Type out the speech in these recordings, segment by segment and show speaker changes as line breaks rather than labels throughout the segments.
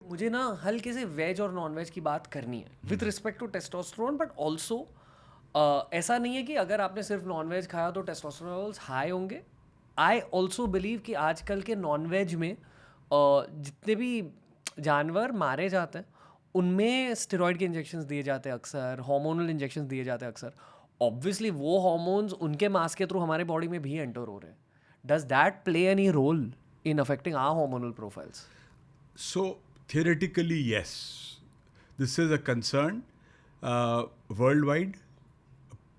मुझे ना हल्के से वेज और नॉन वेज की बात करनी है with respect to testosterone, but also ऐसा नहीं है कि अगर आपने सिर्फ नॉन वेज खाया तो टेस्टोस्टेरोन लेवल्स हाई होंगे. आई ऑल्सो बिलीव कि आजकल के नॉन वेज में जितने भी जानवर मारे जाते हैं उनमें स्टेरॉइड के इंजेक्शंस दिए जाते हैं अक्सर, हार्मोनल इंजेक्शंस दिए जाते हैं अक्सर. ऑब्वियसली वो हार्मोन्स उनके मांस के थ्रू हमारे बॉडी में भी एंटर हो रहे हैं. Does that play any role in affecting our hormonal profiles?
So theoretically, yes, this is a concern worldwide,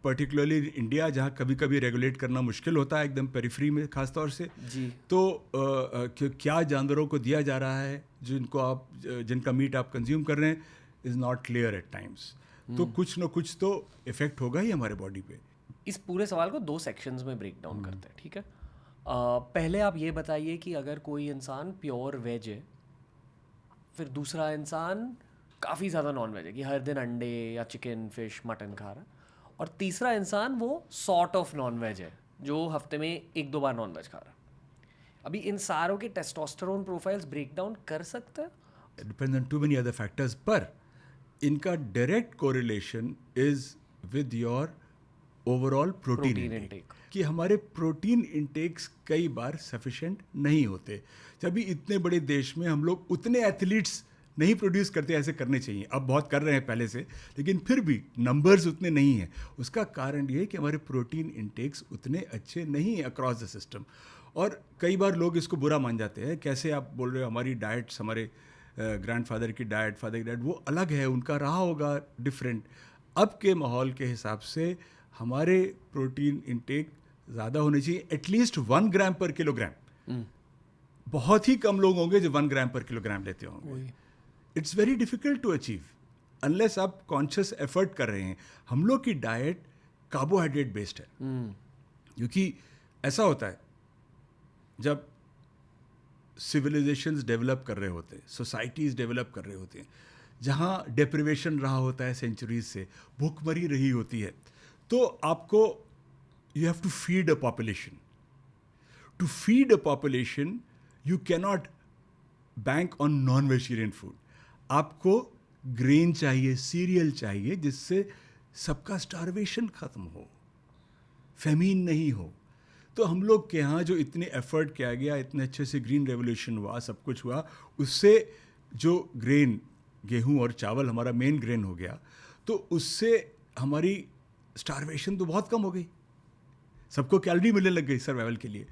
particularly India, जहाँ कभी कभी रेगुलेट करना मुश्किल होता है, एकदम पेरिफ्री में खास तौर से.
जी.
तो क्या जानवरों को दिया जा रहा है जिनका मीट आप कंज्यूम कर रहे हैं is not clear eight times. तो कुछ ना कुछ तो इफेक्ट होगा ही हमारे बॉडी पे.
इस पूरे सवाल को 2 सेक्शंस में ब्रेक डाउन करते हैं, ठीक है? पहले आप ये बताइए कि अगर कोई इंसान प्योर वेज है, फिर दूसरा इंसान काफ़ी ज़्यादा नॉन वेज है कि हर दिन अंडे या चिकन फिश मटन खा रहा है, और तीसरा इंसान वो सॉर्ट ऑफ नॉन वेज है जो हफ्ते में 1-2 बार नॉन वेज खा रहा है. अभी इन सारों के टेस्टोस्टेरोन प्रोफाइल्स ब्रेक डाउन कर सकते हैं?
It depends on too many other factors, पर इनका direct correlation is with your overall protein intake. कि हमारे प्रोटीन इंटेक्स कई बार सफिशिएंट नहीं होते. जब भी इतने बड़े देश में हम लोग उतने एथलीट्स नहीं प्रोड्यूस करते ऐसे करने चाहिए. अब बहुत कर रहे हैं पहले से, लेकिन फिर भी नंबर्स उतने नहीं हैं. उसका कारण ये है कि हमारे प्रोटीन इंटेक्स उतने अच्छे नहीं हैं अक्रॉस द सिस्टम. और कई बार लोग इसको बुरा मान जाते हैं. कैसे आप बोल रहे हो हमारी डाइट्स, हमारे ग्रैंडफादर की डाइट, फादर की डाइट वो अलग है, उनका रहा होगा डिफरेंट. अब के माहौल के हिसाब से हमारे प्रोटीन इंटेक ज़्यादा होने चाहिए, एटलीस्ट 1 ग्राम पर किलोग्राम. बहुत ही कम लोग होंगे जो 1 ग्राम पर किलोग्राम लेते होंगे. It's very difficult to achieve unless आप कॉन्शियस एफर्ट कर रहे हैं. हम लोग की डाइट कार्बोहाइड्रेट बेस्ड है. क्योंकि ऐसा होता है जब सिविलाइजेशंस डेवलप कर रहे होते हैं, सोसाइटीज़ डेवलप कर रहे होते हैं, जहाँ डेप्रिवेशन रहा होता है सेंचुरीज से, भूखमरी रही होती है, तो आपको you have to feed a population. To feed a population you cannot bank on non vegetarian food. आपको ग्रेन चाहिए, सीरियल चाहिए, जिससे सबका स्टारवेशन ख़त्म हो, फेमीन नहीं हो. तो हम लोग के यहाँ जो इतने एफर्ट किया गया, इतने अच्छे से ग्रीन रेवोल्यूशन हुआ, सब कुछ हुआ, उससे जो ग्रेन, गेहूँ और चावल हमारा मेन ग्रेन हो गया, तो उससे हमारी स्टारवेशन तो बहुत कम हो गई. सबको कैलोरी मिलने लग गई सर्वाइवल के लिए,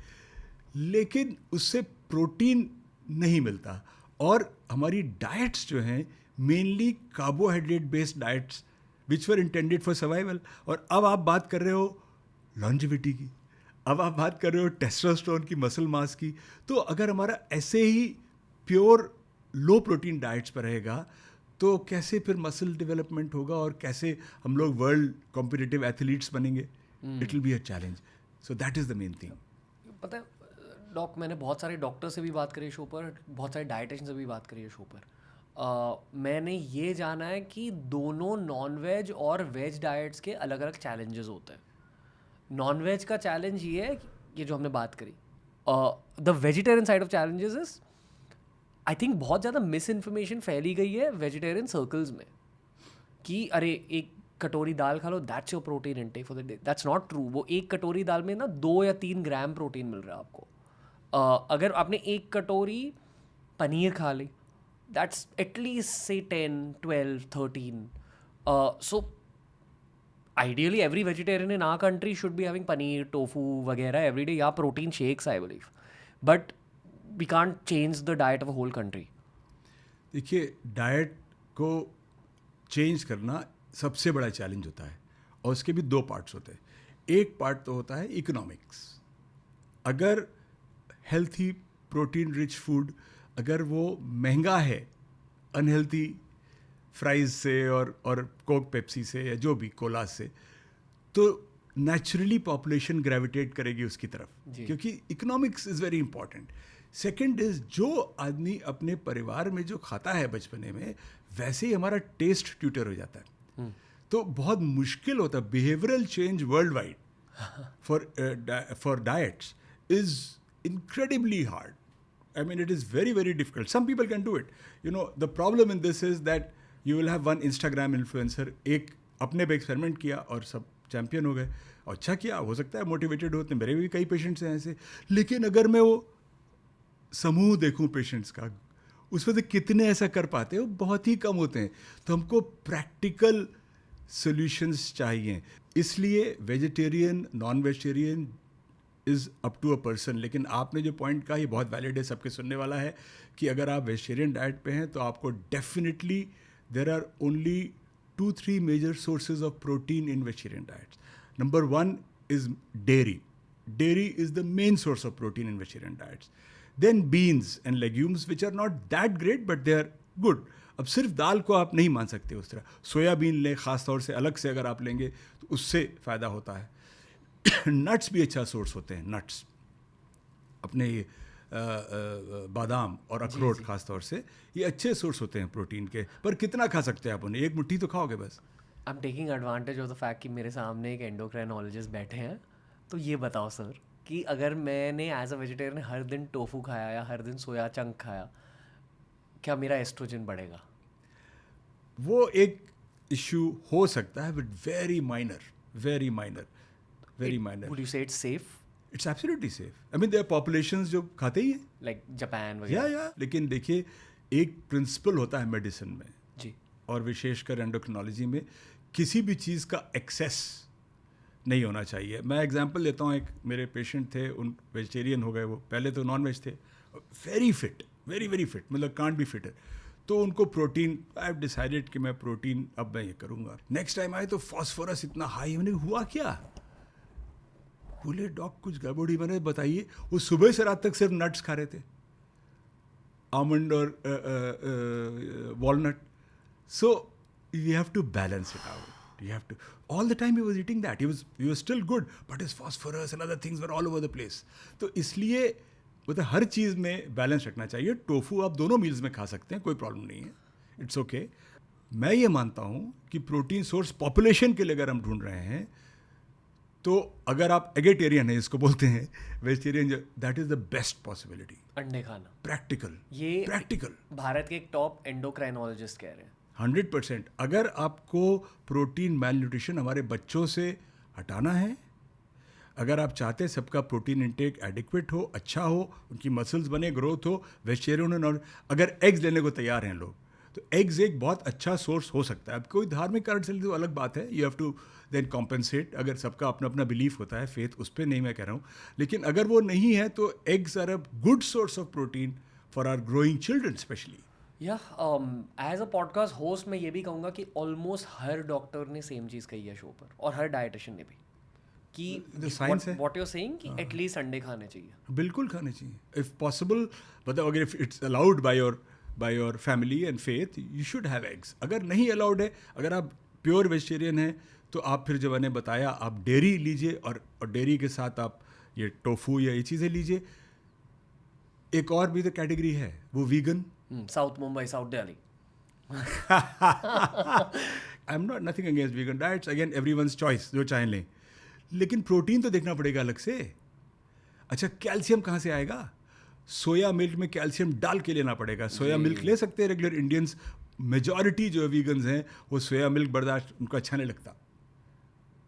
लेकिन उससे प्रोटीन नहीं मिलता. और हमारी डाइट्स जो हैं mainly carbohydrate based diets which were intended for survival. और अब आप बात कर रहे हो लॉन्जिविटी की, अब आप बात कर रहे हो टेस्टोस्टेरोन की, मसल मास की. तो अगर हमारा ऐसे ही प्योर लो प्रोटीन डाइट्स पर रहेगा तो कैसे फिर मसल डेवलपमेंट होगा और कैसे हम लोग वर्ल्ड कॉम्पिटिटिव एथलीट्स बनेंगे? It will be a challenge. So that is the main thing.
पता है डॉक, मैंने बहुत सारे डॉक्टर से भी बात करी है शो पर, बहुत सारे डाइटिशियन से भी बात करी है शो पर. मैंने ये जाना है कि दोनों नॉन वेज और वेज डाइट्स के अलग अलग चैलेंजेस होते हैं. नॉन वेज का चैलेंज ये है कि ये जो हमने बात करी, the vegetarian side of challenges is I think बहुत ज़्यादा मिस इन्फॉर्मेशन फैली गई है वेजिटेरियन सर्कल्स में कि अरे एक कटोरी दाल खा लो, that's your protein intake for the day. That's not true. वो एक कटोरी दाल में ना 2 या 3 ग्राम प्रोटीन मिल रहा है आपको. अगर आपने एक कटोरी पनीर खा ली, दैट्स एटलीस्ट से 10, 12, 13. सो ideally every vegetarian in our country should be having paneer, tofu वगैरह every day, या protein shakes I believe, but we can't change the diet of a whole country.
देखिए, डाइट को चेंज करना सबसे बड़ा challenge होता है और उसके भी 2 पार्ट्स होते हैं. एक पार्ट तो होता है इकोनॉमिक्स. अगर हेल्थी प्रोटीन रिच फूड अगर वो महंगा है अनहेल्थी फ्राइज से और कोक पेप्सी से या जो भी कोला से, तो नेचुरली पॉपुलेशन ग्रेविटेट करेगी उसकी तरफ, क्योंकि economics is very important. Second is जो आदमी अपने परिवार में जो खाता है बचपने में, वैसे ही हमारा टेस्ट ट्यूटर हो जाता है. तो बहुत मुश्किल होता है. Behavioural change world wide for diets is incredibly hard. I mean, it is very, very difficult. Some people can do it. You know, the problem in this is that you will have one Instagram influencer, एक अपने पे experiment किया और सब champion हो गए, और अच्छा किया, हो सकता है मोटिवेटेड होते हैं, मेरे भी कई पेशेंट्स हैं ऐसे. लेकिन अगर मैं वो समूह देखूं पेशेंट्स का, उसमें से कितने ऐसा कर पाते हैं, वो बहुत ही कम होते हैं. तो हमको प्रैक्टिकल सॉल्यूशंस चाहिए. इसलिए vegetarian, non vegetarian is up to a person. लेकिन आपने जो पॉइंट कहा, ये बहुत वैलिड है, सबके सुनने वाला है, कि अगर आप वेजिटेरियन डाइट पे हैं तो आपको definitely there are only 2-3 major sources of protein in vegetarian diets. Number 1 is dairy. Dairy is the main source of protein in vegetarian diets. Then beans and legumes, which are not that great, but they are good. अब सिर्फ दाल को आप नहीं मान सकते उस तरह. Soybean लें, ख़ास तौर से अलग से अगर आप लेंगे तो उससे फ़ायदा होता है. नट्स भी अच्छा सोर्स होते हैं. नट्स अपने ये बादाम और अखरोट ख़ास तौर से, ये अच्छे सोर्स होते हैं प्रोटीन के. पर कितना खा सकते हैं आप उन्हें? एक मुट्ठी तो खाओगे बस.
I am taking advantage of the fact कि मेरे सामने एक एंडोक्राइनोलॉजिस्ट बैठे हैं. तो ये बताओ सर कि अगर मैंने एज अ वेजिटेरियन हर दिन टोफू खाया या हर दिन सोया चंक खाया, क्या मेरा एस्ट्रोजन बढ़ेगा?
वो एक इशू हो सकता है, but very minor, very minor, very minor.
Would you say it's safe?
It's absolutely safe. I mean there are populations जो खाते ही हैं,
लाइक जापान वगैरह.
या लेकिन देखिए, एक प्रिंसिपल होता है मेडिसिन में
जी,
और विशेषकर एंडोक्रिनोलॉजी में, किसी भी चीज़ का एक्सेस नहीं होना चाहिए. मैं एग्जांपल लेता हूँ. एक मेरे पेशेंट थे, उन वेजिटेरियन हो गए, वो पहले तो नॉन वेज थे, very fit, very very fit, मतलब कांट बी फिटर. तो उनको प्रोटीन, आई हैव डिसाइडेड कि मैं प्रोटीन अब मैं ये करूँगा. नेक्स्ट टाइम आए तो फॉस्फोरस इतना हाई. मैंने हुआ क्या? बोले डॉक कुछ गड़बड़ी. मैंने बताइए. वो सुबह से रात तक सिर्फ नट्स खा रहे थे, आमंड और walnut. So you have to balance it out. You have to. All the time he was eating that. He was still good, but his phosphorus and other things were all over the place. तो इसलिए मतलब हर चीज़ में balance रखना चाहिए. Tofu आप दोनों meals में खा सकते हैं, कोई प्रॉब्लम नहीं है. It's okay. मैं ये मानता हूँ कि प्रोटीन सोर्स पॉपुलेशन के लिए अगर हम ढूंढ रहे हैं, तो अगर आप एगेटेरियन है, इसको बोलते हैं vegetarian, that is the best possibility.
अंडे खाना
प्रैक्टिकल,
ये
प्रैक्टिकल.
भारत के एक टॉप एंडोक्राइनोलॉजिस्ट कह रहे हैं.
100%. अगर आपको प्रोटीन मैल न्यूट्रिशन हमारे बच्चों से हटाना है, अगर आप चाहते हैं सबका प्रोटीन इंटेक एडिक्वेट हो, अच्छा हो, उनकी मसल्स बने, ग्रोथ हो, वेजिटेरियन और अगर एग्स लेने को तैयार हैं लोग, तो एग्स एक बहुत अच्छा सोर्स हो सकता है. अब कोई धार्मिक कारण से तो अलग बात है, you have to then compensate. अगर सबका अपना अपना बिलीफ होता है, फेथ, उस पर नहीं मैं कह रहा हूँ. लेकिन अगर वो नहीं है तो eggs are a good source of protein for our growing children specially.
या एज अ पॉडकास्ट होस्ट मैं ये भी कहूँगा कि ऑलमोस्ट हर डॉक्टर ने सेम चीज़ कही है शो पर, और हर डाइटिशियन ने भी, कि
साइंस है.
व्हाट यू आर सेइंग कि एटलीस्ट अंडे खाने चाहिए.
बिल्कुल खाने चाहिए इफ़ पॉसिबल. मतलब अगर if it's allowed by your family and faith, you should have eggs. अगर नहीं अलाउड है, अगर आप प्योर वेजिटेरियन हैं, तो आप फिर जो मैंने बताया, आप डेयरी लीजिए, और डेयरी के साथ आप ये टोफू या ये चीज़ें लीजिए. एक और भी तो कैटेगरी है, वो vegan.
South Mumbai, south Delhi.
I am not nothing against vegan diets. Again everyone's choice, जो चाहें लें. लेकिन प्रोटीन तो देखना पड़ेगा अलग से. अच्छा, कैल्शियम कहाँ से आएगा? सोया मिल्क में कैल्शियम डाल के लेना पड़ेगा. सोया मिल्क ले सकते हैं रेगुलर इंडियंस. मेजॉरिटी जो वीगन्स हैं वो सोया मिल्क बर्दाश्त, उनको अच्छा नहीं लगता.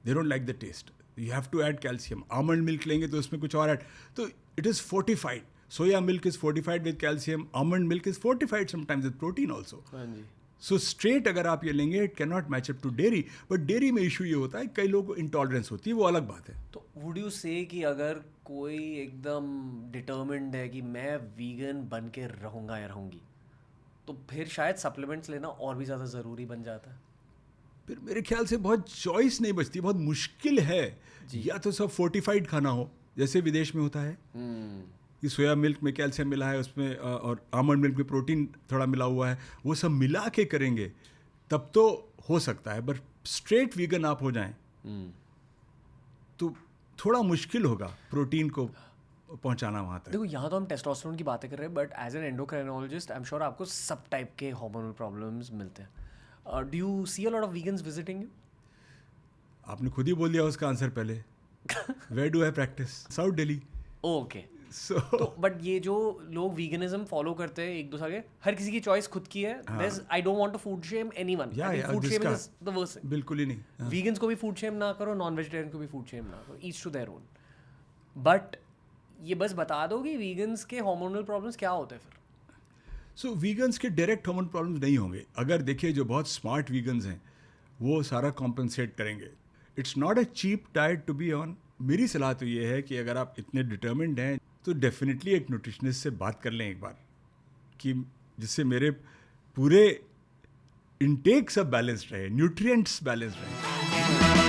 They don't like the taste. You have to add calcium. Almond milk लेंगे तो उसमें कुछ और ऐड. तो it is fortified. Soya milk is fortified with calcium. Almond milk is fortified sometimes with protein also.
हाँ जी.
So straight अगर आप ये लेंगे, it cannot match up to dairy. But dairy में issue ये होता है, कई लोगों को intolerance होती है, वो अलग बात है.
तो would you say कि अगर कोई एकदम determined है कि मैं vegan बन के रहूँगा या रहूँगी, तो फिर शायद supplements लेना और भी ज़्यादा ज़रूरी बन जाता है.
फिर मेरे ख्याल से बहुत चॉइस नहीं बचती, बहुत मुश्किल है. या तो सब फोर्टिफाइड खाना हो, जैसे विदेश में होता है कि सोया मिल्क में कैल्शियम मिला है उसमें, और आमंड मिल्क में प्रोटीन थोड़ा मिला हुआ है, वो सब मिला के करेंगे तब तो हो सकता है. बट स्ट्रेट वीगन आप हो जाएं तो थोड़ा मुश्किल होगा प्रोटीन को पहुंचाना वहाँ तक.
देखो, यहाँ तो हम टेस्टोस्टेरोन की बातें कर रहे हैं, but as an endocrinologist I am sure आपको सब टाइप के हार्मोनल प्रॉब्लम्स मिलते हैं. Do you see a lot of vegans visiting you?
आपने खुद ही बोल दिया उसका आंसर पहले. Where do I practice? South Delhi.
Okay.
So
तो बट ये जो लोग वीगनिज्म फॉलो करते हैं एक दूसरे के, हर किसी की चॉइस खुद की है. I don't want to food shame anyone. I think food shame is the worst.
बिल्कुल ही नहीं. हाँ.
वीगन्स को भी फूड शेम ना करो, नॉन वेजिटेरियन को भी फूड शेम ना करो, each to their own. But ये बस बता दो कि वीगन्स के हार्मोनल प्रॉब्लम्स क्या होते हैं फिर.
सो वीगन्स के डायरेक्ट हार्मोन प्रॉब्लम्स नहीं होंगे. अगर देखिए जो बहुत स्मार्ट वीगन्स हैं वो सारा कॉम्पनसेट करेंगे. It's not a cheap diet to be on. मेरी सलाह तो ये है कि अगर आप इतने डिटर्मिन्ड हैं तो डेफिनेटली एक न्यूट्रिशनिस्ट से बात कर लें एक बार, कि जिससे मेरे पूरे इंटेक सब बैलेंस्ड रहे, न्यूट्रिएंट्स बैलेंस्ड रहे.